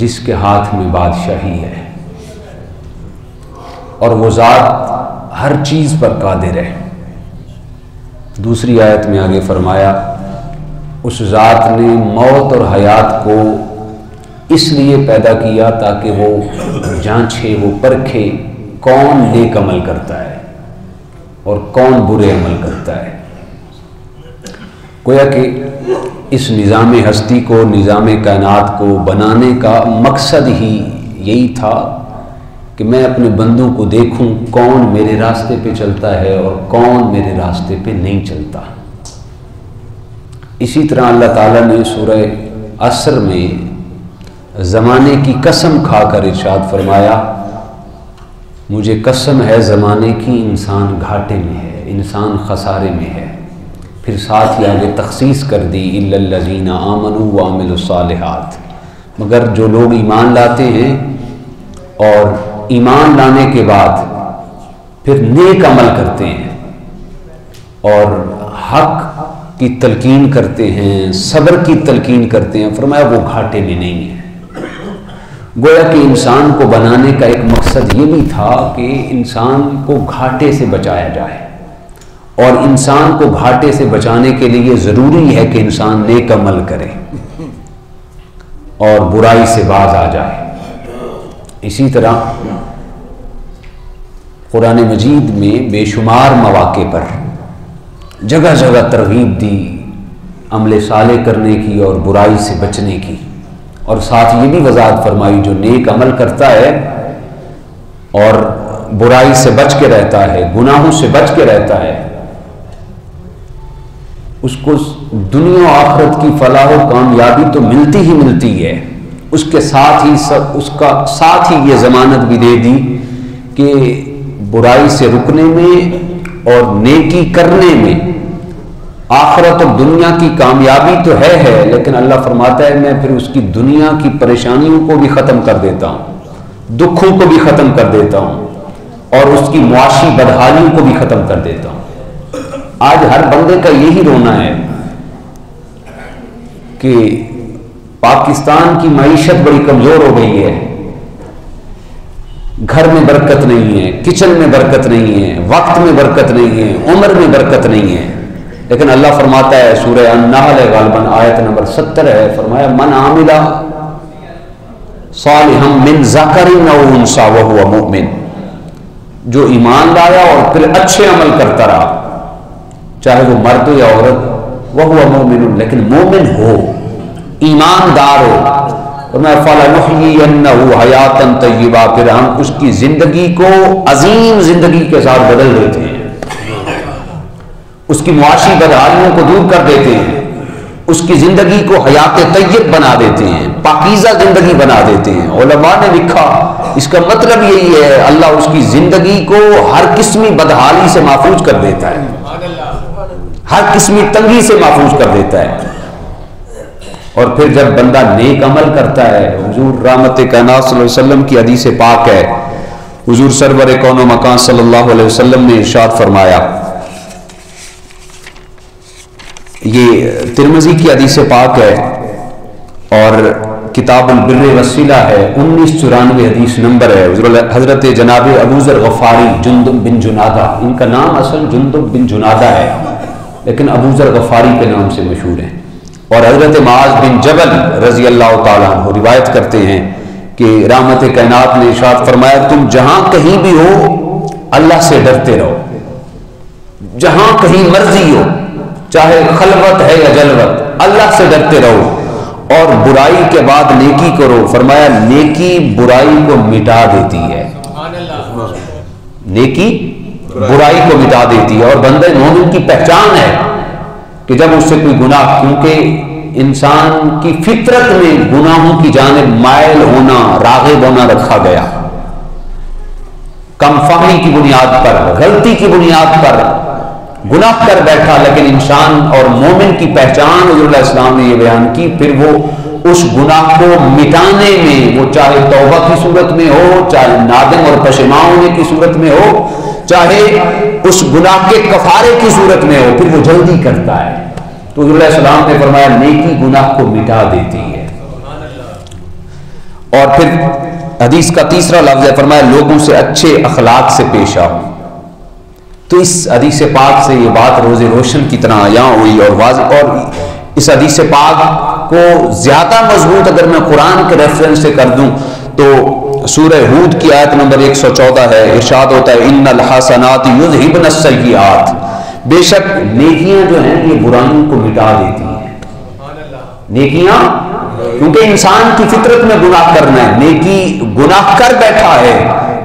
جس کے ہاتھ میں بادشاہی ہے، اور وہ ذات ہر چیز پر قادر ہے۔ دوسری آیت میں آگے فرمایا اس ذات نے موت اور حیات کو اس لیے پیدا کیا تاکہ وہ جانچے، وہ پرکھے کون نیک عمل کرتا ہے اور کون برے عمل کرتا ہے۔ گویا کہ اس نظام ہستی کو، نظام کائنات کو بنانے کا مقصد ہی یہی تھا کہ میں اپنے بندوں کو دیکھوں کون میرے راستے پہ چلتا ہے اور کون میرے راستے پہ نہیں چلتا۔ اسی طرح اللہ تعالیٰ نے سورہ عصر میں زمانے کی قسم کھا کر ارشاد فرمایا مجھے قسم ہے زمانے کی، انسان گھاٹے میں ہے، انسان خسارے میں ہے۔ پھر ساتھ ہی آگے تخصیص کر دی الا الذین آمنوا وعملوا الصالحات، مگر جو لوگ ایمان لاتے ہیں اور ایمان لانے کے بعد پھر نیک عمل کرتے ہیں اور حق کی تلقین کرتے ہیں، صبر کی تلقین کرتے ہیں، فرمایا وہ گھاٹے میں نہیں ہے۔ گویا کہ انسان کو بنانے کا ایک مقصد یہ بھی تھا کہ انسان کو گھاٹے سے بچایا جائے، اور انسان کو گھاٹے سے بچانے کے لیے ضروری ہے کہ انسان نیک عمل کرے اور برائی سے باز آ جائے۔ اسی طرح قرآن مجید میں بے شمار مواقع پر جگہ جگہ ترغیب دی عمل صالح کرنے کی اور برائی سے بچنے کی، اور ساتھ یہ بھی وضاحت فرمائی جو نیک عمل کرتا ہے اور برائی سے بچ کے رہتا ہے، گناہوں سے بچ کے رہتا ہے، اس کو دنیا و آخرت کی فلاح و کامیابی تو ملتی ہی ملتی ہے، اس کے ساتھ ہی ساتھ ہی یہ ضمانت بھی دے دی کہ برائی سے رکنے میں اور نیکی کرنے میں آخرت اور دنیا کی کامیابی تو ہے، لیکن اللہ فرماتا ہے میں پھر اس کی دنیا کی پریشانیوں کو بھی ختم کر دیتا ہوں، دکھوں کو بھی ختم کر دیتا ہوں، اور اس کی معاشی بدحالیوں کو بھی ختم کر دیتا ہوں۔ آج ہر بندے کا یہی رونا ہے کہ پاکستان کی معیشت بڑی کمزور ہو گئی ہے، گھر میں برکت نہیں ہے، کچن میں برکت نہیں ہے، وقت میں برکت نہیں ہے، عمر میں برکت نہیں ہے، لیکن اللہ فرماتا ہے سورہ النحل غالباً آیت نمبر 70 ہے، فرمایا من عامل صالحا من ذکر او انثی وہو مؤمن، جو ایمان لایا اور پھر اچھے عمل کرتا رہا، چاہے وہ مرد ہو یا عورت، وہو مؤمن، لیکن مومن ہو، ایماندار ہو، فرمایا فَلَنُحْيِيَنَّهُ حَيَاةً طَيِّبَةً، پھر ہم اس کی زندگی کو عظیم زندگی کے ساتھ بدل دیتے ہیں، اس کی معاشی بدحالیوں کو دور کر دیتے ہیں، اس کی زندگی کو حیات طیب بنا دیتے ہیں، پاکیزہ زندگی بنا دیتے ہیں۔ علماء نے لکھا اس کا مطلب یہی ہے اللہ اس کی زندگی کو ہر قسمی بدحالی سے محفوظ کر دیتا ہے، ہر قسمی تنگی سے محفوظ کر دیتا ہے۔ اور پھر جب بندہ نیک عمل کرتا ہے، حضور رحمت کائنات صلی اللہ علیہ وسلم کی حدیث پاک ہے، حضور سرور کون و مکان صلی اللہ علیہ وسلم نے ارشاد فرمایا، یہ ترمذی کی حدیث پاک ہے اور کتاب البر والصلہ ہے، 1994 حدیث نمبر ہے، حضرت جناب ابو ذر غفاری جندب بن جنادہ، ان کا نام اصل جندب بن جنادہ ہے لیکن ابو ذر غفاری کے نام سے مشہور ہیں، اور حضرت معاذ بن جبل رضی اللہ تعالیٰ عنہ روایت کرتے ہیں کہ رحمت کائنات نے ارشاد فرمایا تم جہاں کہیں بھی ہو اللہ سے ڈرتے رہو، جہاں کہیں مرضی ہو، چاہے خلوت ہے یا جلوت، اللہ سے ڈرتے رہو اور برائی کے بعد نیکی کرو، فرمایا نیکی برائی کو مٹا دیتی ہے، نیکی برائی کو مٹا دیتی ہے، اور بندے مومن کی پہچان ہے کہ جب اس سے کوئی گناہ، کیونکہ انسان کی فطرت میں گناہوں کی جانب مائل ہونا، راغب ہونا رکھا گیا، کم فہمی کی بنیاد پر، غلطی کی بنیاد پر گناہ کر بیٹھا، لیکن انسان اور مومن کی پہچان حضور علیہ السلام نے یہ بیان کی، پھر وہ اس گناہ کو مٹانے میں، وہ چاہے توبہ کی صورت میں ہو، چاہے نادم اور پشیمان ہونے کی صورت میں ہو، چاہے اس گناہ کے کفارے کی صورت میں ہو، پھر وہ جلدی کرتا ہے۔ تو حضور علیہ السلام نے فرمایا نیکی گناہ کو مٹا دیتی ہے۔ اور پھر حدیث کا تیسرا لفظ ہے، فرمایا لوگوں سے اچھے اخلاق سے پیش آؤ۔ تو اس حدیث پاک سے یہ بات روز روشن کی طرح عیاں ہوئی اور واضح، اور اس حدیث پاک کو زیادہ مضبوط اگر میں قرآن کے ریفرنس سے کر دوں تو سورہ ہود کی آیت نمبر 114 ہے، ارشاد ہوتا ہے ان الحسنات یذہبن السیئات، بے شک نیکیاں جو ہیں یہ برائیوں کو مٹا دیتی ہیں۔ نیکیاں، کیونکہ انسان کی فطرت میں گناہ کرنا ہے، نیکی گناہ کر بیٹھا ہے،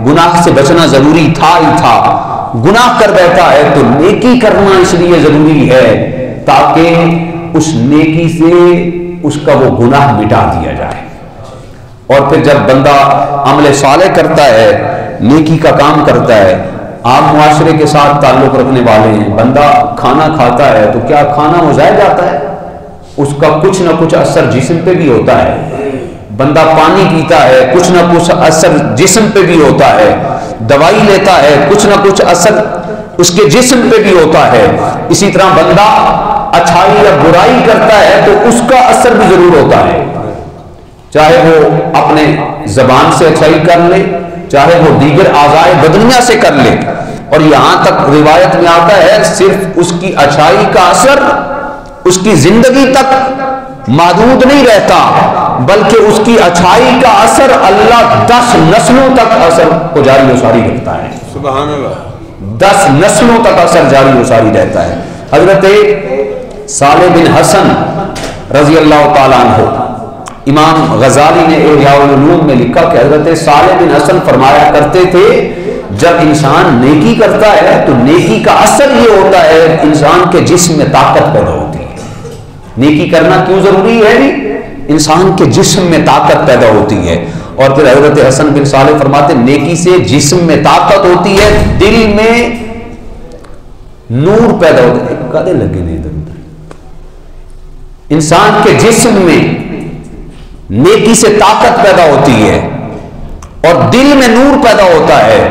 گناہ سے بچنا ضروری تھا ہی تھا، گناہ کر بیٹھا ہے تو نیکی کرنا اس لیے ضروری ہے تاکہ اس نیکی سے اس کا وہ گناہ مٹا دیا جائے۔ اور پھر جب بندہ عمل صالح کرتا ہے، نیکی کا کام کرتا ہے، آپ معاشرے کے ساتھ تعلق رکھنے والے ہیں، بندہ کھانا کھاتا ہے تو کیا کھانا وہ ضائع جاتا ہے؟ اس کا کچھ نہ کچھ اثر جسم پہ بھی ہوتا ہے۔ بندہ پانی پیتا ہے، کچھ نہ کچھ اثر جسم پہ بھی ہوتا ہے، دوائی لیتا ہے، کچھ نہ کچھ اثر اس کے جسم پہ بھی ہوتا ہے۔ اسی طرح بندہ اچھائی یا برائی کرتا ہے تو اس کا اثر بھی ضرور ہوتا ہے، چاہے وہ اپنے زبان سے اچھائی کر لے، چاہے وہ دیگر اعضائے بدنیہ سے کر لے۔ اور یہاں تک روایت میں آتا ہے صرف اس کی اچھائی کا اثر اس کی زندگی تک محدود نہیں رہتا، بلکہ اس کی اچھائی کا اثر اللہ 10 نسلوں تک اثر کو جاری و ساری رکھتا ہے۔ سبحان اللہ، 10 نسلوں تک اثر جاری و ساری رہتا ہے۔ حضرت صالح بن حسن رضی اللہ تعالیٰ عنہ، امام غزالی نے احیاء العلوم میں لکھا کہ حضرت صالح بن حسن فرمایا کرتے تھے جب انسان نیکی کرتا ہے تو نیکی کا اثر یہ ہوتا ہے انسان کے جسم میں طاقت پیدا ہوتی ہے۔ نیکی کرنا کیوں ضروری ہے؟ انسان کے جسم میں طاقت پیدا ہوتی ہے۔ اور پھر حضرت حسن بن صالح فرماتے نیکی سے جسم میں طاقت ہوتی ہے، دل میں نور پیدا ہوتا ہے۔ کدے لگے نہیں ادھر انسان کے جسم میں نیکی سے طاقت پیدا ہوتی ہے اور دل میں نور پیدا ہوتا ہے۔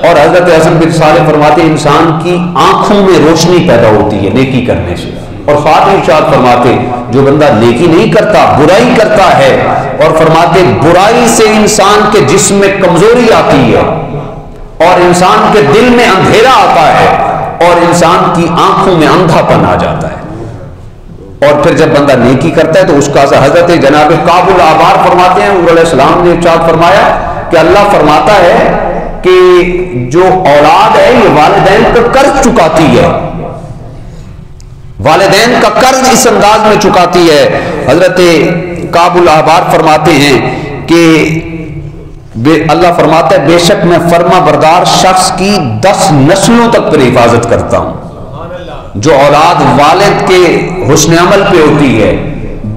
اور حضرت حسن بن صالح فرماتے انسان کی آنکھوں میں روشنی پیدا ہوتی ہے نیکی کرنے سے۔ اور ساتھ ہی ارشاد فرماتے جو بندہ نیکی نہیں کرتا برائی کرتا ہے، اور فرماتے برائی سے انسان کے جسم میں کمزوری آتی ہے اور انسان کے دل میں اندھیرا آتا ہے اور انسان کی آنکھوں میں اندھا پن آ جاتا ہے۔ اور پھر جب بندہ نیکی کرتا ہے تو اس کا حضرت جناب کعب الاحبار فرماتے ہیں حضور علیہ السلام نے ارشاد فرمایا کہ اللہ فرماتا ہے کہ جو اولاد ہے یہ والدین کا قرض چکاتی ہے، والدین کا قرض اس انداز میں چکاتی ہے۔ حضرت کعب الاحبار فرماتے ہیں کہ اللہ فرماتا ہے بے شک میں فرما بردار شخص کی 10 نسلوں تک پر حفاظت کرتا ہوں۔ جو اولاد والد کے حسن عمل پہ ہوتی ہے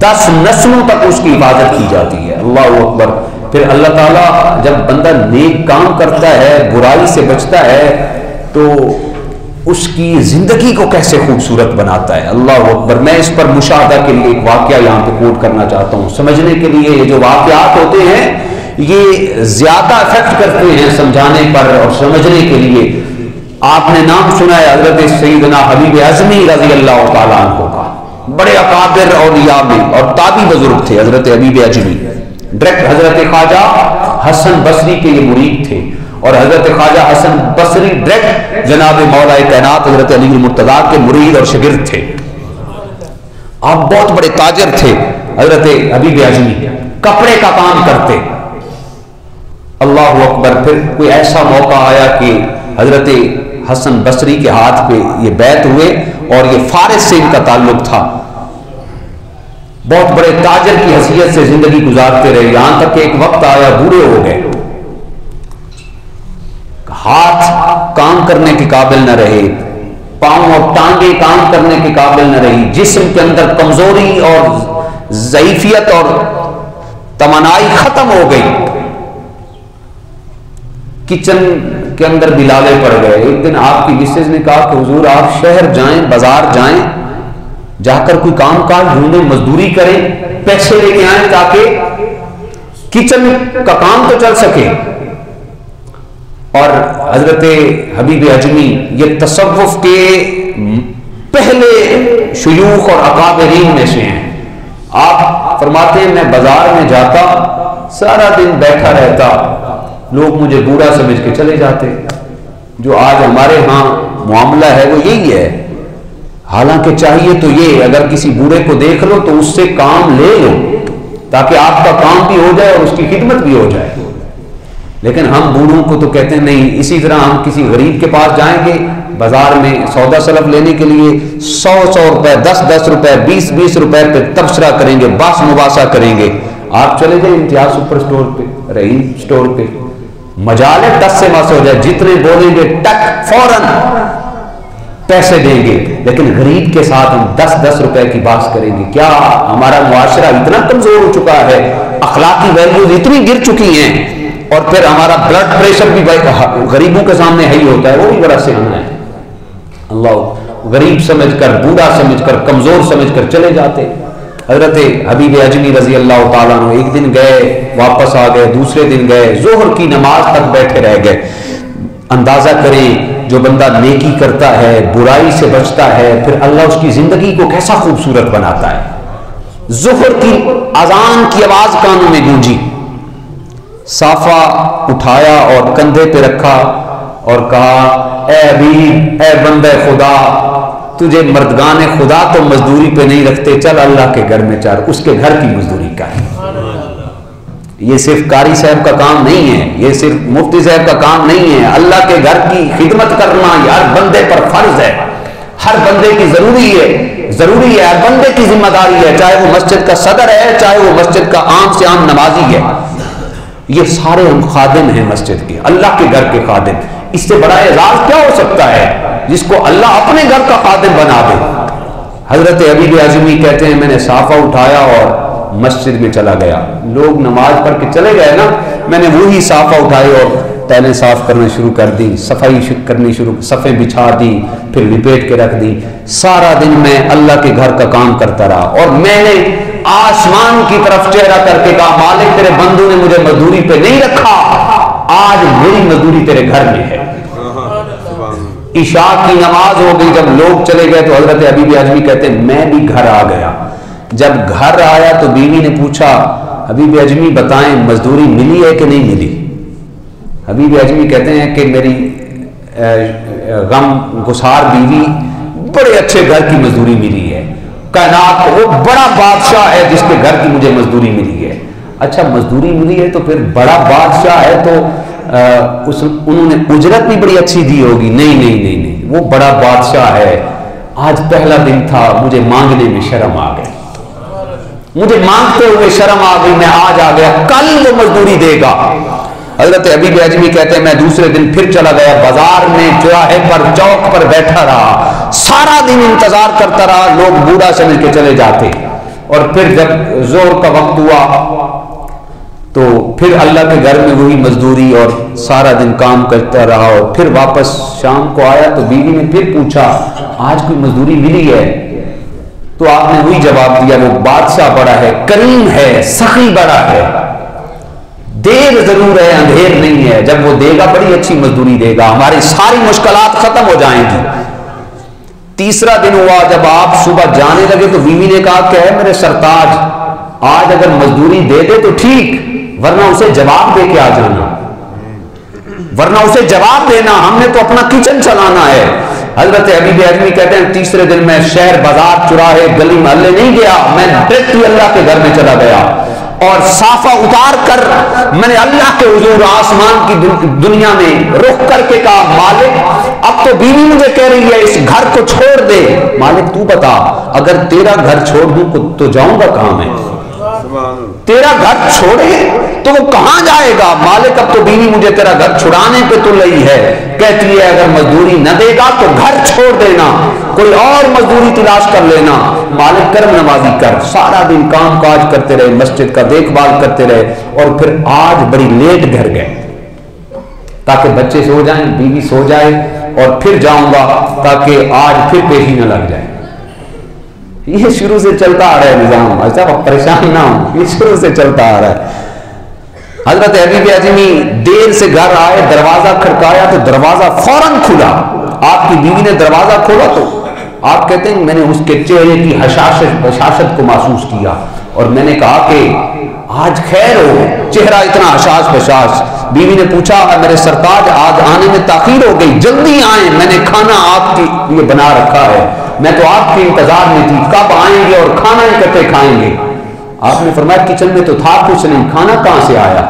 10 نسلوں تک اس کی حفاظت کی جاتی ہے۔ اللہ اکبر۔ پھر اللہ تعالیٰ جب بندہ نیک کام کرتا ہے برائی سے بچتا ہے تو اس کی زندگی کو کیسے خوبصورت بناتا ہے۔ اللہ اکبر۔ میں اس پر مشاہدہ کے لیے ایک واقعہ یہاں پہ کوٹ کرنا چاہتا ہوں۔ سمجھنے کے لیے یہ جو واقعات ہوتے ہیں یہ زیادہ افیکٹ کرتے ہیں سمجھانے پر اور سمجھنے کے لیے۔ آپ نے نام سنا ہے حضرت سیدنا حبیب اعظمی رضی اللہ تعالیٰ عنہ کا، بڑے اکابر اولیاء میں اور تابعی بزرگ تھے حضرت حبیب اعظمی۔ ڈائریکٹ حضرت خواجہ حسن بصری کے یہ مرید تھے، اور حضرت خواجہ حسن بصری ڈائریکٹ جناب مولا کائنات حضرت علی المرتضیٰ کے مرید اور شاگرد تھے۔ آپ بہت بڑے تاجر تھے حضرت حبیب اعظمی، کپڑے کا کام کرتے۔ اللہ اکبر۔ پھر کوئی ایسا موقع آیا کہ حضرت حسن بصری کے ہاتھ پہ یہ بیعت ہوئے اور یہ فارس سے ان کا تعلق تھا، بہت بڑے تاجر کی حیثیت سے زندگی گزارتے رہے، یہاں تک کہ ایک وقت آیا بوڑھے ہو گئے، ہاتھ کام کرنے کے قابل نہ رہے، پاؤں اور ٹانگیں کام کرنے کے قابل نہ رہی، جسم کے اندر کمزوری اور ضعیفیت اور توانائی ختم ہو گئی، کچن کے اندر دلالے پڑ گئے۔ ایک دن آپ کی مسز نے کہا کہ حضور آپ شہر جائیں، بازار جائیں، جا کر کوئی کام کاج ڈھونڈیں، مزدوری کریں، پیسے لے کے آئیں تاکہ کچن کا کام تو چل سکے۔ اور حضرت حبیب اعظمی یہ تصوف کے پہلے شیوخ اور اکابرین میں سے ہیں۔ آپ فرماتے ہیں میں بازار میں جاتا سارا دن بیٹھا رہتا، لوگ مجھے بوڑھا سمجھ کے چلے جاتے۔ جو آج ہمارے ہاں معاملہ ہے وہ یہی ہے۔ حالانکہ چاہیے تو یہ، اگر کسی بوڑھے کو دیکھ لو تو اس سے کام لے لو تاکہ آپ کا کام بھی ہو جائے اور اس کی خدمت بھی ہو جائے۔ لیکن ہم بوڑھوں کو تو کہتے ہیں نہیں۔ اسی طرح ہم کسی غریب کے پاس جائیں گے بازار میں سودا سلف لینے کے لیے، 100 روپے، 10 روپے، 20 روپے پہ تبصرہ کریں گے، باس مباحثہ کریں گے۔ آپ چلے جائیں امتیاز سپر اسٹور پہ، رحیم اسٹور پہ، مجال ہے 10 سے مس ہو جائے، جتنے بولیں گے ٹک فوراً پیسے دیں گے۔ لیکن غریب کے ساتھ ہم 10 روپے کی بات کریں گے۔ کیا ہمارا معاشرہ اتنا کمزور ہو چکا ہے، اخلاقی ویلیوز اتنی گر چکی ہیں، اور پھر ہمارا بلڈ پریشر بھی غریبوں کے سامنے ہے ہی ہوتا ہے، وہ بھی بڑا سیاح ہے۔ اللہ غریب سمجھ کر، بوڑھا سمجھ کر، کمزور سمجھ کر چلے جاتے۔ حضرت حبیب اجمی رضی اللہ تعالیٰ عنہ ایک دن گئے، واپس آ گئے، دوسرے دن گئے، ظہر کی نماز تک بیٹھے رہ گئے۔ اندازہ کریں جو بندہ نیکی کرتا ہے، برائی سے بچتا ہے، پھر اللہ اس کی زندگی کو کیسا خوبصورت بناتا ہے۔ ظہر کی اذان کی آواز کانوں میں گونجی، صافہ اٹھایا اور کندھے پہ رکھا اور کہا اے حبیب، اے بندہ خدا، تجھے مردگان خدا تو مزدوری پہ نہیں رکھتے، چل اللہ کے گھر میں چل، اس کے گھر کی مزدوری کر۔ یہ صرف قاری صاحب کا کام نہیں ہے، یہ صرف مفتی صاحب کا کام نہیں ہے، اللہ کے گھر کی خدمت کرنا یہ ہر بندے پر فرض ہے، ہر بندے کی ضروری ہے، ہر بندے کی ذمہ داری ہے، چاہے وہ مسجد کا صدر ہے، چاہے وہ مسجد کا عام سے عام نمازی ہے۔ یہ سارے ہم خادم ہیں مسجد کے، اللہ کے گھر کے خادم۔ اس سے بڑا اعزاز کیا ہو سکتا ہے جس کو اللہ اپنے گھر کا خادم بنا دے۔ حضرت حبیب اعظمی کہتے ہیں میں نے صافہ اٹھایا اور مسجد میں چلا گیا، لوگ نماز پڑھ کے چلے گئے نا، میں نے وہی صافہ اٹھائی اور ٹائلیں صاف کرنا شروع کر دی، صفائی کرنی شروع، صفیں بچھا دی، پھر لپیٹ کے رکھ دی۔ سارا دن میں اللہ کے گھر کا کام کرتا رہا، اور میں نے آسمان کی طرف چہرہ کر کے کہا مالک تیرے بندوں نے مجھے مزدوری پہ نہیں رکھا، آج میری مزدوری تیرے گھر میں ہے۔ عشاء کی نماز ہو گئی، جب لوگ چلے گئے تو حضرت حبیب اعظمی کہتے ہیں میں بھی گھر آ گیا۔ جب گھر آیا تو بیوی نے پوچھا حبیب اعظمی بتائیں مزدوری ملی ہے کہ نہیں ملی؟ حبیب اعظمی کہتے ہیں کہ میری غم گسار بیوی بڑے اچھے گھر کی مزدوری ملی ہے، کائنات وہ بڑا بادشاہ ہے جس کے گھر کی مجھے مزدوری ملی ہے۔ اچھا مزدوری ملی ہے تو پھر بڑا بادشاہ ہے تو انہوں نے اجرت بھی بڑی اچھی دی ہوگی؟ نہیں، وہ بڑا بادشاہ ہے، آج پہلا دن تھا، مجھے مانگنے میں شرم آ گئی، مجھے مانگتے ہوئے شرم آ گئی، میں آج آ گیا، کل وہ مزدوری دے گا۔ حضرت حبیب اعظمی کہتے ہیں میں دوسرے دن پھر چلا گیا، بازار میں چوراہے پر چوک پر بیٹھا رہا، سارا دن انتظار کرتا رہا، لوگ بوڑھا سمجھ کے چلے جاتے، اور پھر جب ظہر کا وقت ہوا تو پھر اللہ کے گھر میں وہی مزدوری اور سارا دن کام کرتا رہا، اور پھر واپس شام کو آیا تو بیوی نے پھر پوچھا آج کوئی مزدوری ملی ہے؟ تو آپ نے وہی جواب دیا وہ بادشاہ بڑا ہے، کریم ہے، سخی بڑا ہے، دیر ضرور ہے اندھیر نہیں ہے، جب وہ دے گا بڑی اچھی مزدوری دے گا، ہماری ساری مشکلات ختم ہو جائیں گی۔ تیسرا دن ہوا، جب آپ صبح جانے لگے تو بیوی نے کہا کہ ہے میرے سرتاج آج اگر مزدوری دے دے تو ٹھیک، ورنہ اسے جواب دے کے آ جانا، ورنہ اسے جواب دینا، ہم نے تو اپنا کچن چلانا ہے۔ حضرت حبیب اعظمی کہتے ہیں تیسرے دن میں شہر بازار چوراہے گلی محلے نہیں گیا، میں ڈائریکٹلی اللہ کے گھر میں چلا گیا اور صافہ اتار کر میں نے اللہ کے حضور آسمان کی دنیا میں رخ کر کے کہا مالک اب تو بیوی مجھے کہہ رہی ہے اس گھر کو چھوڑ دے، مالک تو بتا اگر تیرا گھر چھوڑ دوں تو جاؤں گا کہاں میں؟ تیرا گھر چھوڑے تو وہ کہاں جائے گا؟ مالک اب تو بیوی مجھے تیرا گھر چھڑانے پہ تو لئی ہے، کہتی ہے اگر مزدوری نہ دے گا تو گھر چھوڑ دینا، کوئی اور مزدوری تلاش کر لینا۔ مالک کرم نوازی کر، سارا دن کام کاج کرتے رہے، مسجد کا دیکھ بھال کرتے رہے، اور پھر آج بڑی لیٹ گھر گئے تاکہ بچے سو جائیں، بیوی سو جائے، اور پھر جاؤں گا تاکہ آج پھر پیشی نہ لگ جائے۔ یہ شروع سے چلتا آ رہا ہے نظام، ایسا پریشان نہ ہو، یہ شروع سے چلتا آ رہا ہے۔ حضرت حبیب اعظمی دیر سے گھر آئے، دروازہ کھڑکایا تو دروازہ فوراً کھلا، آپ کی بیوی نے دروازہ کھولا تو آپ کہتے ہیں میں نے اس کے چہرے کی بشاشت کو محسوس کیا، اور میں نے کہا کہ آج خیر ہو، چہرہ اتنا حشاش بشاش. بیوی نے پوچھا میرے سرتاج آج آنے میں تاخیر ہو گئی، جلدی آئیں، میں نے کھانا آپ کے لیے بنا رکھا ہے، میں تو آپ کے انتظار میں تھی، کب آئیں گے اور کھانا اکٹھے کھائیں گے. آپ نے فرمایا کچن میں تو تھا کچھ نہیں، کھانا کہاں سے آیا؟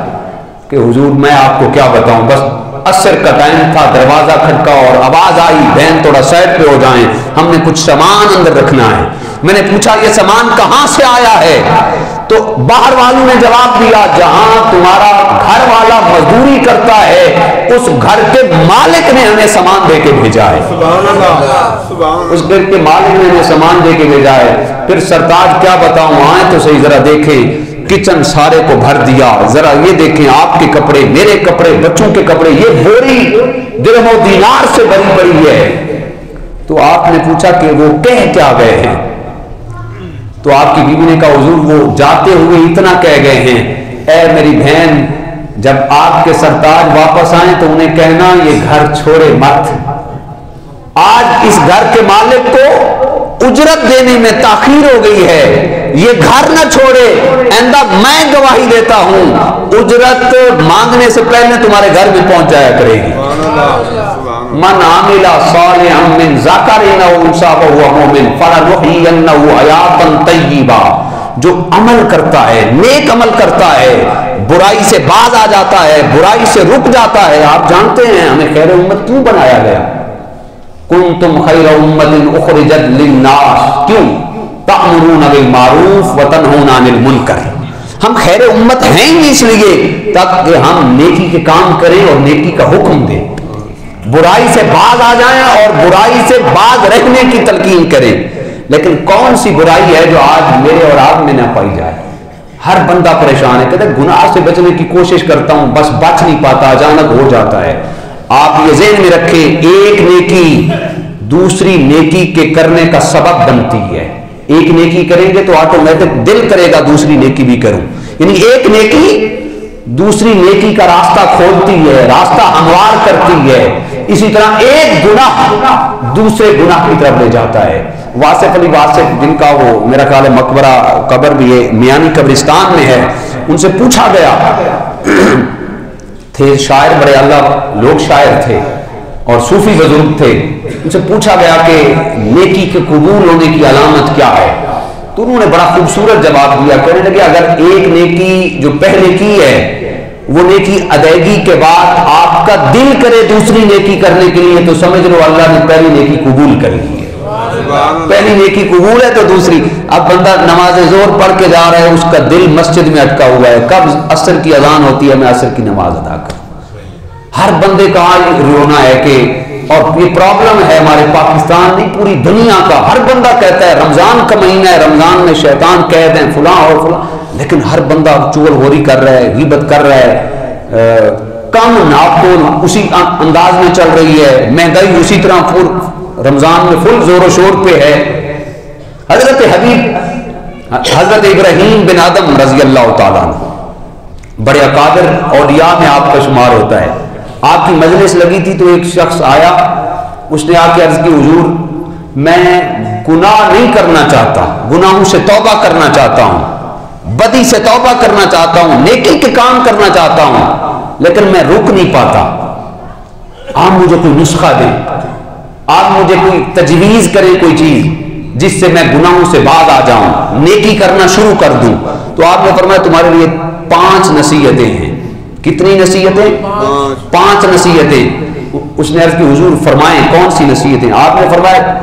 کہ حضور میں آپ کو کیا بتاؤں، بس عصر کا ٹائم تھا، دروازہ کھٹکا اور آواز آئی بہن تھوڑا سائڈ پہ ہو جائیں، ہم نے کچھ سامان اندر رکھنا ہے. میں نے پوچھا یہ سامان کہاں سے آیا ہے؟ تو باہر والوں نے جواب دیا جہاں تمہارا گھر والا مزدوری کرتا ہے اس گھر کے مالک نے ہمیں سامان دے کے بھیجا ہے. اس گھر کے مالک نے ہمیں سامان دے کے بھیجا ہے. پھر سرتاج کیا بتاؤں، آئیں تو صحیح ذرا دیکھیں، کچن سارے کو بھر دیا، ذرا یہ دیکھیں آپ کے کپڑے، میرے کپڑے، بچوں کے کپڑے، یہ بوری درہم و دینار سے بھری پڑی ہے. تو آپ نے پوچھا کہ وہ کہہ کیا گئے ہیں؟ تو آپ کی بیوی نے کہا حضور وہ جاتے ہوئے اتنا کہہ گئے ہیں، اے میری بہن جب آپ کے سرتاج واپس آئیں تو انہیں کہنا یہ گھر چھوڑے مت. آج اس گھر کے مالک کو اجرت دینے میں تاخیر ہو گئی ہے، یہ گھر نہ چھوڑے، آئندہ میں گواہی دیتا ہوں اجرت مانگنے سے پہلے تمہارے گھر میں پہنچ جایا کرے گی. من عامل صالحا من ذکر او انثی وهو مؤمن فلنحیینہ حیاتا طیبہ. جو عمل کرتا ہے، نیک عمل کرتا ہے، برائی سے باز آ جاتا ہے، برائی سے رک جاتا ہے. آپ جانتے ہیں ہمیں خیر امت کیوں بنایا گیا؟ کنتم خیر امت اخرجت للناس، کیوں؟ تأمرون بالمعروف وتنہون عن المنکر. ہم خیر امت ہیں ہی اس لیے تاکہ ہم نیکی کے کام کریں اور نیکی کا حکم دیں، برائی سے باز آ جائیں اور برائی سے باز رہنے کی تلقین کریں. لیکن کون سی برائی ہے جو آج میرے اور آپ میں نہ پائی جائے؟ ہر بندہ پریشان ہے، کہتے ہیں گناہ سے بچنے کی کوشش کرتا ہوں بس بچ نہیں پاتا، اچانک ہو جاتا ہے. آپ یہ ذہن میں رکھیں ایک نیکی دوسری نیکی کے کرنے کا سبب بنتی ہے. ایک نیکی کریں گے تو آٹومیٹک دل کرے گا دوسری نیکی بھی کروں، یعنی ایک نیکی دوسری نیکی کا راستہ کھولتی ہے، راستہ ہموار کرتی ہے. اسی طرح ایک گناہ دوسرے گناہ کی طرف لے جاتا ہے. واصف علی واصف جن کا وہ میرا خیال ہے مقبرہ قبر بھی ہے میانی قبرستان میں ہے، ان سے پوچھا گیا، تھے شاعر بڑے اللہ لوگ شاعر تھے اور صوفی بزرگ تھے، ان سے پوچھا گیا کہ نیکی کے قبول ہونے کی علامت کیا ہے؟ تو انہوں نے بڑا خوبصورت جواب دیا، کہنے لگے اگر ایک نیکی جو پہلے کی ہے وہ نیکی ادائیگی کے بعد آپ کا دل کرے دوسری نیکی کرنے کے لیے تو سمجھ لو اللہ نے پہلی نیکی قبول کر لی ہے. پہلی نیکی قبول ہے تو دوسری. اب بندہ نماز ظہر پڑھ کے جا رہا ہے، اس کا دل مسجد میں اٹکا ہوا ہے، کب عصر کی اذان ہوتی ہے میں عصر کی نماز ادا کروں. ہر بندے کا آج رونا ہے کہ، اور یہ پرابلم ہے ہمارے پاکستان نہیں پوری دنیا کا، ہر بندہ کہتا ہے رمضان کا مہینہ ہے، رمضان میں شیطان قید ہیں فلاں اور فلاں، لیکن ہر بندہ چغل خوری کر رہا ہے، غیبت کر رہا ہے، کم ناپتول اسی انداز میں چل رہی ہے، مہنگائی اسی طرح رمضان میں فل زور و شور پہ ہے. حضرت حبیب حضرت ابراہیم بن آدم رضی اللہ تعالیٰ عنہ بڑے اکابر اولیاء میں آپ کا شمار ہوتا ہے. آپ کی مجلس لگی تھی تو ایک شخص آیا، اس نے آ کے عرض کی حضور میں گناہ نہیں کرنا چاہتا، گناہوں سے توبہ کرنا چاہتا ہوں، بدی سے توبہ کرنا چاہتا ہوں، نیکی کے کام کرنا چاہتا ہوں، لیکن میں رک نہیں پاتا. آپ مجھے کوئی نسخہ دیں، آپ مجھے کوئی تجویز کریں، کوئی چیز جس سے میں گناہوں سے باز آ جاؤں، نیکی کرنا شروع کر دوں. تو آپ نے فرمایا تمہارے لیے 5 نصیحتیں ہیں. کتنی نصیحتیں؟ 5 نصیحتیں. اس نے عرض کی حضور فرمائیں کون سی نصیحتیں؟ آپ نے فرمایا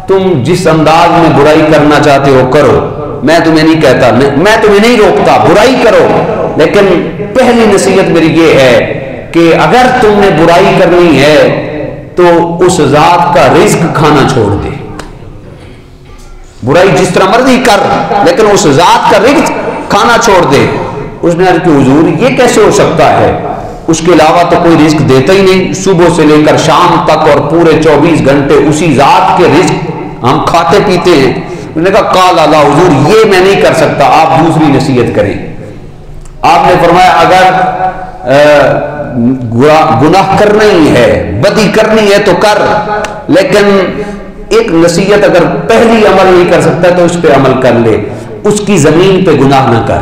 تم جس انداز میں برائی کرنا چاہتے ہو کرو، میں تمہیں نہیں کہتا، میں تمہیں نہیں روکتا، برائی کرو، لیکن پہلی نصیحت میری یہ ہے کہ اگر تم نے برائی کرنی ہے تو اس ذات کا رزق کھانا چھوڑ دے. برائی جس طرح مرضی کر لیکن اس ذات کا رزق کھانا چھوڑ دے. اس نے عرض کی حضور یہ کیسے ہو سکتا ہے؟ اس کے علاوہ تو کوئی رزق دیتا ہی نہیں، صبح سے لے کر شام تک اور پورے 24 گھنٹے اسی ذات کے رزق ہم کھاتے پیتے ہیں. انہوں نے کہا قال اللہ حضور یہ میں نہیں کر سکتا، آپ دوسری نصیحت کریں. آپ نے فرمایا اگر گناہ کرنا ہی ہے، بدی کرنی ہے تو کر، لیکن ایک نصیحت اگر پہلی عمل نہیں کر سکتا تو اس پہ عمل کر لے، اس کی زمین پہ گناہ نہ کر.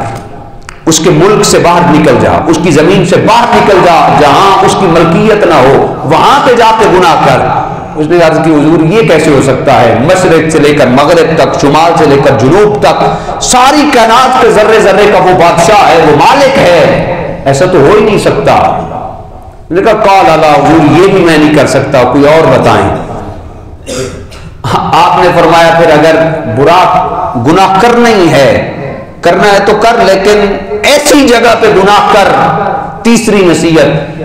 اس کے ملک سے باہر نکل جا، اس کی زمین سے باہر نکل جا، جہاں اس کی ملکیت نہ ہو وہاں پہ جا کے گناہ کر۔ اس نے عرض کی حضور یہ کیسے ہو سکتا ہے؟ مشرق سے لے کر مغرب تک، شمال سے لے کر جنوب تک، ساری کائنات کے ذرے ذرے کا وہ بادشاہ ہے، وہ مالک ہے، ایسا تو ہو ہی نہیں سکتا۔ نے کہا قال اللہ، حضور یہ بھی میں نہیں کر سکتا، کوئی اور بتائیں۔ آپ نے فرمایا پھر اگر برا گناہ کرنا ہے تو کر، لیکن ایسی جگہ پہ گناہ کر، تیسری نصیحت،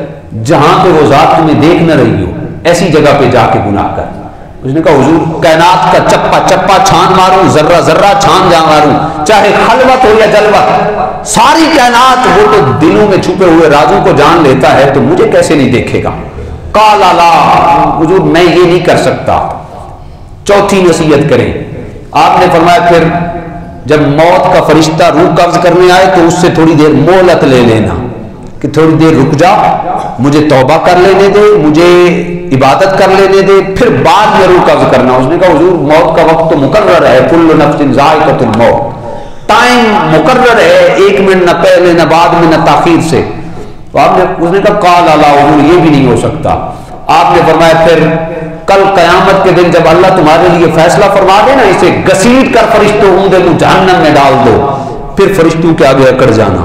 جہاں پہ وہ ذات تمہیں دیکھ نہ رہی ہو، ایسی جگہ پہ جا کے گناہ کر۔ اس نے کہا حضور کائنات کا چپا چپا چھان ماروں، ذرہ ذرہ چھان جا ماروں، چاہے خلوت ہو یا جلوت، ساری کائنات وہ تو دلوں میں چھپے ہوئے رازوں کو جان لیتا ہے، تو مجھے کیسے نہیں دیکھے گا؟ قال لا، حضور میں یہ نہیں کر سکتا۔ چوتھی نصیحت کریں۔ آپ نے فرمایا پھر جب موت کا فرشتہ روح قبض کرنے آئے تو اس سے تھوڑی دیر مہلت لے لینا، کہ تھوڑی دیر رک جا، مجھے توبہ کر لینے دے، مجھے عبادت کر لینے دے، پھر بعد میں روح قبض کرنا۔ اس نے کہا حضور موت کا وقت تو مقرر ہے، کل نفس ذائقۃ الموت، ٹائم مقرر ہے، 1 منٹ نہ پہلے نہ بعد میں نہ تاخیر سے۔ تو اس نے کہا قال اللہ، حضور یہ بھی نہیں ہو سکتا۔ آپ نے فرمایا پھر کل قیامت کے دن جب اللہ تمہارے لیے فیصلہ فرما دے نا، اسے گھسیٹ کر فرشتوں جہنم میں ڈال دو، پھر فرشتوں کے آگے اکڑ جانا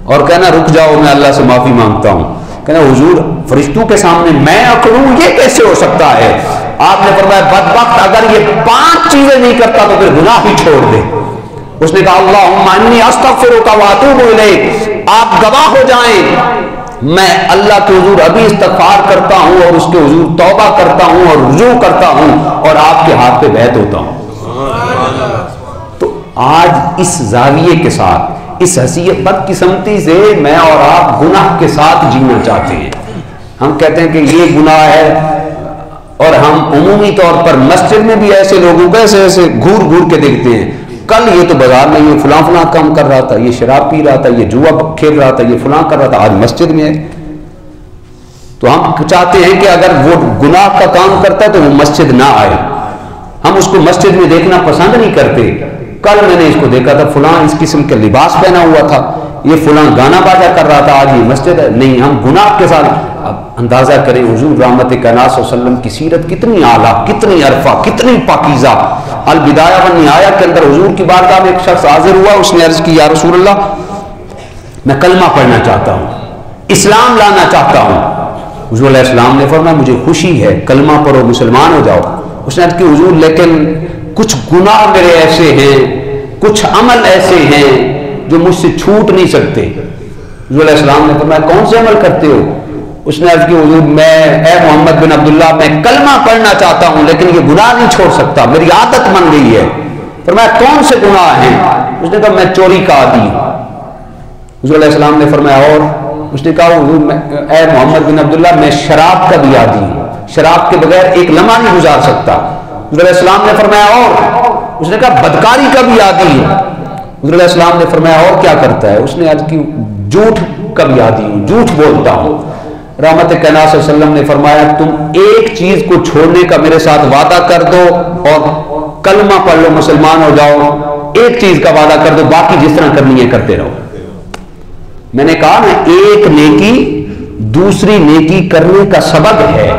اور کہنا رک جاؤ میں اللہ سے معافی مانگتا ہوں۔ کہنا حضور فرشتوں کے سامنے میں اکڑوں، یہ کیسے ہو سکتا ہے؟ آپ نے فرمایا بدبخت اگر یہ 5 چیزیں نہیں کرتا تو پھر گناہ ہی چھوڑ دے۔ اس نے کہا اللہم انی استغفرک واتوب الیک، آپ گواہ ہو جائیں میں اللہ کے حضور ابھی استغفار کرتا ہوں اور اس کے حضور توبہ کرتا ہوں اور رجوع کرتا ہوں اور آپ کے ہاتھ پہ بیعت ہوتا ہوں۔ تو آج اس زاویے کے ساتھ، اس حیثیت بدقسمتی سے میں اور آپ گناہ کے ساتھ جینا چاہتے ہیں۔ ہم کہتے ہیں کہ یہ گناہ ہے، اور ہم عمومی طور پر مسجد میں بھی ایسے لوگوں کو ایسے گھور گھور کے دیکھتے ہیں، کل یہ تو بازار میں یہ فلاں فلاں کام کر رہا تھا، یہ شراب پی رہا تھا، یہ جوا کھیل رہا تھا، یہ فلاں کر رہا تھا، آج مسجد میں ہے۔ تو ہم چاہتے ہیں کہ اگر وہ گناہ کا کام کرتا ہے تو وہ مسجد نہ آئے، ہم اس کو مسجد میں دیکھنا پسند نہیں کرتے۔ کل میں نے اس کو دیکھا تھا فلاں اس قسم کے لباس پہنا ہوا تھا، یہ فلاں گانا باجا کر رہا تھا، آج یہ مسجد ہے نہیں۔ ہم گناہ کے ساتھ، اب اندازہ کریں حضور رحمت کائنات صلی اللہ علیہ وسلم کی سیرت کتنی اعلیٰ، کتنی عرفہ، کتنی پاکیزہ۔ البدایہ والنہایہ کے اندر حضور کی بارگاہ میں ایک شخص حاضر ہوا، اس نے عرض کی یا رسول اللہ میں کلمہ پڑھنا چاہتا ہوں، اسلام لانا چاہتا ہوں۔ حضور علیہ السلام نے فرمایا مجھے خوشی ہے، کلمہ پڑھو مسلمان ہو جاؤ۔ اس نے عرض کی حضور لیکن کچھ گناہ میرے ایسے ہیں، کچھ عمل ایسے ہیں جو مجھ سے چھوٹ نہیں سکتے۔ حضور علیہ السلام نے فرمایا کون سے عمل کرتے ہو؟ اس نے عرض کی حضور میں اے محمد بن عبداللہ میں کلمہ پڑھنا چاہتا ہوں لیکن یہ گناہ نہیں چھوڑ سکتا، میری عادت بن گئی ہے۔ فرمایا کون سے گناہ ہیں؟ اس نے کہا میں چوری کا عادی ہوں۔ حضور علیہ السلام نے فرمایا اور؟ اس نے کہا حضور اے محمد بن عبداللہ میں شراب کا بھی عادی ہوں، شراب کے بغیر ایک لمحہ نہیں گزار سکتا۔ حضور علیہ السلام نے فرمایا اور؟ اس نے کہا بدکاری کا بھی عادی ہوں۔ حضور علیہ السلام نے فرمایا اور کیا کرتا ہے؟ اس نے عرض کی جھوٹ کا بھی عادی ہوں، جھوٹ بولتا ہوں۔ رحمت کائنات صلی اللہ علیہ وسلم نے فرمایا تم ایک چیز کو چھوڑنے کا میرے ساتھ وعدہ کر دو اور کلمہ پڑھ لو مسلمان ہو جاؤ، ایک چیز کا وعدہ کر دو، باقی جس طرح کرنی ہے کرتے رہو۔ میں نے کہا نا ایک نیکی دوسری نیکی کرنے کا سبب ہے۔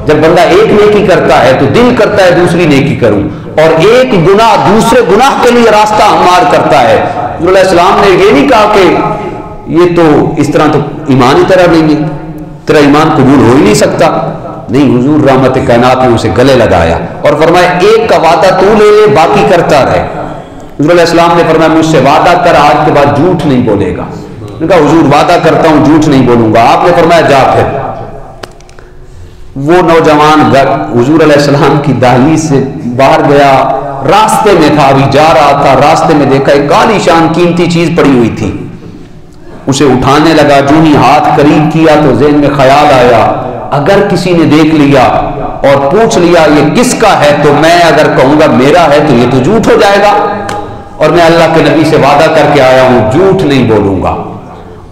جب بندہ ایک نیکی کرتا ہے تو دل کرتا ہے دوسری نیکی کروں، اور ایک گناہ دوسرے گناہ کے لیے راستہ ہموار کرتا ہے۔ حضور علیہ السلام نے یہ نہیں کہا کہ یہ تو اس طرح تو ایمان ہی طرح نہیں ہے، تیرا ایمان قبول ہو ہی نہیں سکتا، نہیں۔ حضور رحمت کائنات نے اسے گلے لگایا اور فرمایا ایک کا وعدہ تو لے لے باقی کرتا رہے۔ حضور علیہ السلام نے فرمایا مجھ سے وعدہ کر آج کے بعد جھوٹ نہیں بولے گا۔ نے کہا حضور وعدہ کرتا ہوں جھوٹ نہیں بولوں گا۔ آپ نے فرمایا جا پھر۔ وہ نوجوان حضور علیہ السلام کی دہلیز سے باہر گیا، راستے میں تھا، ابھی جا رہا تھا، راستے میں دیکھا ایک کالی شان قیمتی چیز پڑی ہوئی تھی، اسے اٹھانے لگا۔ جو ہی ہاتھ قریب کیا تو ذہن میں خیال آیا اگر کسی نے دیکھ لیا اور پوچھ لیا یہ کس کا ہے تو میں اگر کہوں گا میرا ہے تو یہ تو جھوٹ ہو جائے گا، اور میں اللہ کے نبی سے وعدہ کر کے آیا ہوں جھوٹ نہیں بولوں گا،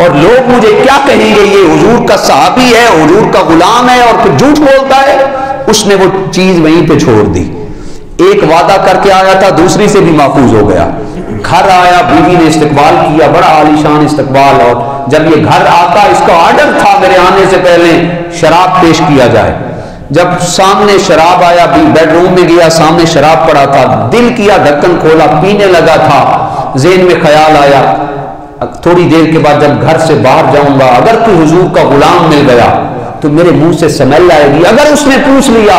اور لوگ مجھے کیا کہیں گے یہ حضور کا صحابی ہے، حضور کا غلام ہے اور پھر جھوٹ بولتا ہے۔ اس نے وہ چیز وہیں پہ چھوڑ دی۔ ایک وعدہ کر کے آیا تھا دوسری سے بھی محفوظ ہو گیا، گھر آیا، بیوی نے استقبال کیا، بڑا عالیشان استقبال، اور جب یہ گھر آتا اس کا آرڈر تھا میرے آنے سے پہلے شراب پیش کیا جائے۔ جب سامنے شراب آیا، بیڈ روم میں گیا، سامنے شراب پڑا تھا، دل کیا ڈھکن کھولا، پینے لگا تھا، ذہن میں خیال آیا تھوڑی دیر کے بعد جب گھر سے باہر جاؤں گا اگر کوئی حضور کا غلام مل گیا تو میرے منہ سے سمیل آئے گی، اگر اس نے پوچھ لیا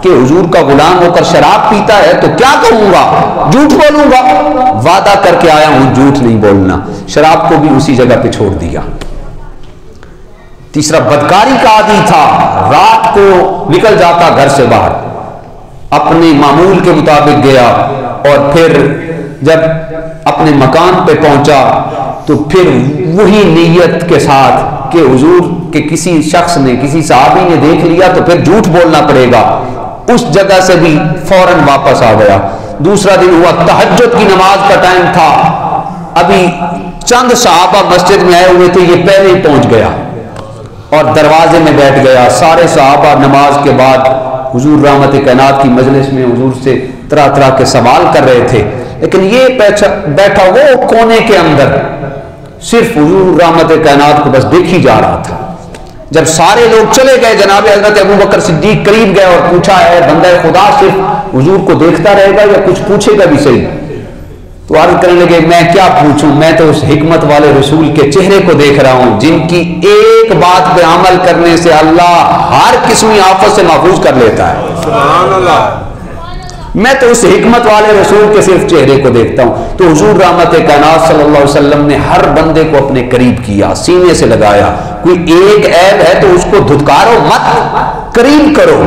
کہ حضور کا غلام ہو کر شراب پیتا ہے تو کیا کہوں گا؟ جھوٹ بولوں گا۔ وعدہ کر کے آیا ہوں جھوٹ نہیں بولنا۔ شراب کو بھی اسی جگہ پہ چھوڑ دیا۔ تیسرا، بدکاری کا عادی تھا، رات کو نکل جاتا گھر سے باہر، اپنے معمول کے مطابق گیا، اور پھر جب اپنے مکان پہ پہنچا تو پھر وہی نیت کے ساتھ کہ حضور کے کسی شخص نے، کسی صحابی نے دیکھ لیا تو پھر جھوٹ بولنا پڑے گا، اس جگہ سے بھی فوراً واپس آ گیا۔ دوسرا دن ہوا، تہجد کی نماز کا ٹائم تھا، ابھی چند صحابہ مسجد میں آئے ہوئے تھے، یہ پہلے ہی پہنچ گیا اور دروازے میں بیٹھ گیا۔ سارے صحابہ نماز کے بعد حضور رحمت کائنات کی مجلس میں حضور سے طرح طرح کے سوال کر رہے تھے، لیکن یہ بیٹھا وہ کونے کے اندر صرف حضور رحمت کائنات کو بس دیکھ ہی جا رہا تھا۔ جب سارے لوگ چلے گئے، جناب حضرت ابوبکر صدیق قریب گئے اور پوچھا، ہے بندہ خدا صرف حضور کو دیکھتا رہے گا یا کچھ پوچھے گا بھی صحیح؟ تو عرض کرنے لگے، میں کیا پوچھوں، میں تو اس حکمت والے رسول کے چہرے کو دیکھ رہا ہوں جن کی ایک بات پہ عمل کرنے سے اللہ ہر قسمی آفت سے محفوظ کر لیتا ہے۔ سبحان اللہ۔ میں تو اس حکمت والے رسول کے صرف چہرے کو دیکھتا ہوں۔ تو حضور رحمت کائنات صلی اللہ علیہ وسلم نے ہر بندے کو اپنے قریب کیا، سینے سے لگایا، کوئی ایک عیب ہے تو اس کو دھتکارو مت، قریب کرو،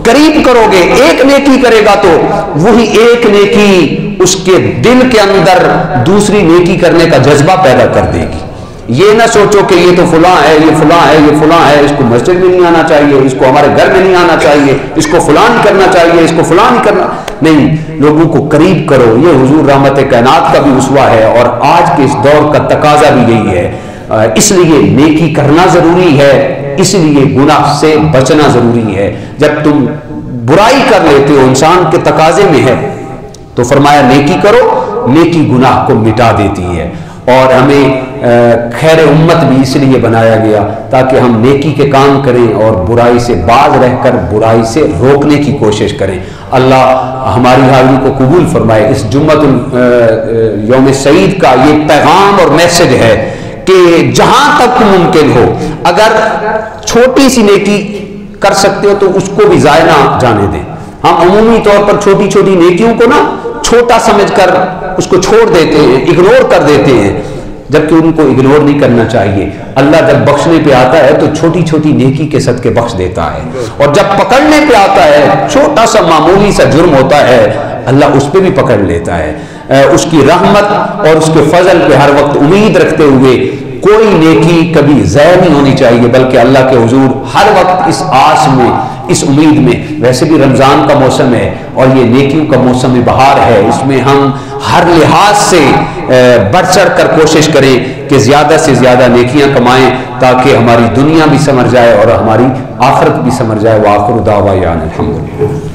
قریب کرو گے، ایک نیکی کرے گا تو وہی ایک نیکی اس کے دل کے اندر دوسری نیکی کرنے کا جذبہ پیدا کر دے گی۔ یہ نہ سوچو کہ یہ تو فلاں ہے، یہ فلاں ہے، یہ فلاں ہے، اس کو مسجد میں نہیں آنا چاہیے، اس کو ہمارے گھر میں نہیں آنا چاہیے، اس کو فلاں نہیں کرنا چاہیے، اس کو فلاں نہیں کرنا، نہیں، لوگوں کو قریب کرو۔ یہ حضور رحمت کائنات کا بھی اسوہ ہے اور آج کے اس دور کا تقاضا بھی یہی ہے۔ اس لیے نیکی کرنا ضروری ہے، اس لیے گناہ سے بچنا ضروری ہے۔ جب تم برائی کر لیتے ہو، انسان کے تقاضے میں ہے، تو فرمایا نیکی کرو، نیکی گناہ کو مٹا دیتی ہے۔ اور ہمیں خیر امت بھی اس لیے بنایا گیا تاکہ ہم نیکی کے کام کریں اور برائی سے باز رہ کر برائی سے روکنے کی کوشش کریں۔ اللہ ہماری حاضری کو قبول فرمائے۔ اس جمعۃ یوم سعید کا یہ پیغام اور میسج ہے کہ جہاں تک ممکن ہو، اگر چھوٹی سی نیکی کر سکتے ہو تو اس کو بھی ضائع نہ جانے دیں۔ ہم عمومی طور پر چھوٹی چھوٹی نیکیوں کو نا چھوٹا سمجھ کر اس کو چھوڑ دیتے ہیں، اگنور کر دیتے ہیں، جبکہ ان کو اگنور نہیں کرنا چاہیے۔ اللہ جب بخشنے پہ آتا ہے تو چھوٹی چھوٹی نیکی کے صدقے بخش دیتا ہے، اور جب پکڑنے پہ آتا ہے، چھوٹا سا معمولی سا جرم ہوتا ہے، اللہ اس پہ بھی پکڑ لیتا ہے۔ اس کی رحمت اور اس کے فضل پہ ہر وقت امید رکھتے ہوئے کوئی نیکی کبھی ضائع نہیں ہونی چاہیے، بلکہ اللہ کے حضور ہر وقت اس آس میں، اس امید میں۔ ویسے بھی رمضان کا موسم ہے اور یہ نیکیوں کا موسم بہار ہے، اس میں ہم ہر لحاظ سے بڑھ چڑھ کر کوشش کریں کہ زیادہ سے زیادہ نیکیاں کمائیں تاکہ ہماری دنیا بھی سمر جائے اور ہماری آخرت بھی سمر جائے۔ وآخر دعوانا الحمدللہ۔